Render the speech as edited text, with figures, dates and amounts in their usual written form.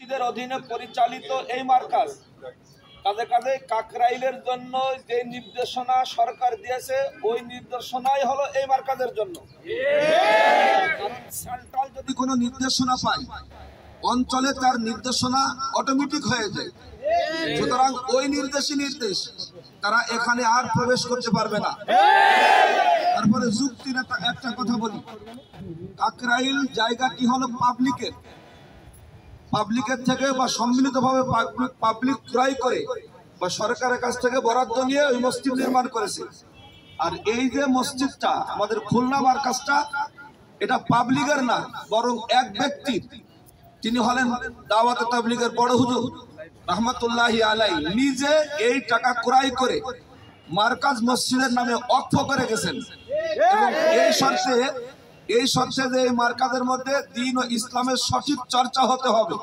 মসজিদের অধীনে পরিচালিত এই মার্কাজ কাজে কাজে কাকরাইলের জন্য যে নির্দেশনা সরকার দিয়েছে ওই নির্দেশনাই হলো এই মার্কাজের জন্য। কারণ সেন্ট্রাল যদি কোনো নির্দেশনা পায় অঞ্চলে তার নির্দেশনা অটোমেটিক হয়ে যায়, সুতরাং ওই নির্দেশই নির্দেশ, তারা এখানে আর প্রবেশ করতে পারবে না। তারপরে যুক্তির একটা কথা বলি, কাকরাইল জায়গাটি হলো পাবলিকের থেকে বা সম্মিলিতভাবে পাবলিক ক্রয় করে বা সরকারের কাছ থেকে বরাদ্দ নিয়ে ওই মসজিদ নির্মাণ করেছে। আর এই যে মসজিদটা আমাদের খুলনা মার্কাজটা, এটা পাবলিকের না, বরং এক ব্যক্তির, তিনি হলেন দাওয়াতে তাবলীগের বড় হুজুর রহমতুল্লাহি আলাইহি, নিজে এই টাকা ক্রয় করে মার্কাজ মসজিদের নামে ওয়াকফ করে গেছেন। এবং এই শর্তে যে এই মার্কাজের মধ্যে দ্বীন ও ইসলামের সঠিক চর্চা হতে হবে।